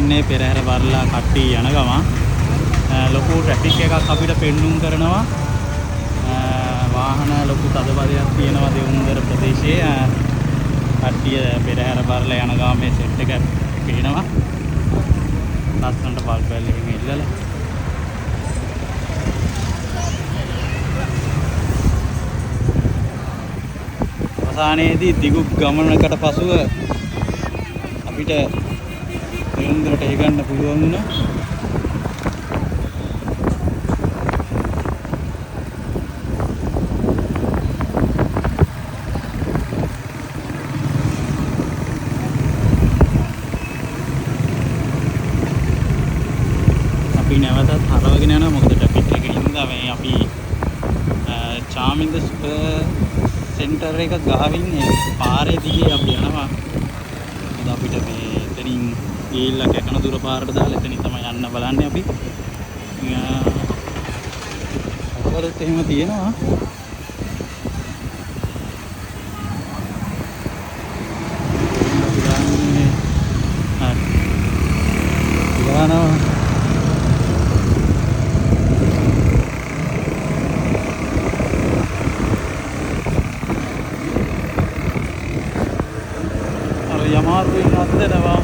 ඉන්නේ පෙරහැර වරලා කට්ටිය යන ගම ලොකු ට්‍රැෆික් එකක් අපිට පෙන්නුම් කරනවා. වාහන ලොකු තදබදයක් තියෙනවා දෙවුන්දර ප්‍රදේශයේ. කට්ටිය පෙරහැර වරලා යන ගම මේ සෙට් එක පේනවා. ලස්සනට බල්බ් වල එහෙම ඉල්ලලා අවසානයේදී දිගු ගමනකට පසුව අපිට දෙවුන්දරට ඒ ගන්න පුළුවන් වුණා. නැවතත් හරවගෙන යනවා. මොකද ට්‍රැෆික් එකේ ඉඳලා මේ අපි චාමින්ද සුපර් සෙන්ටර් එක ගාවින් පාරේ දිගේ අපි යනවා. මොකද අපිට මේ එතනින් ගිහිල්ලා කැකන දුර පාරට දාලා එතනින් තමයි යන්න බලන්නේ අපි. ඔකරත් එහෙම තියෙනවා. යමාරුවෙන් අත්දැනවා.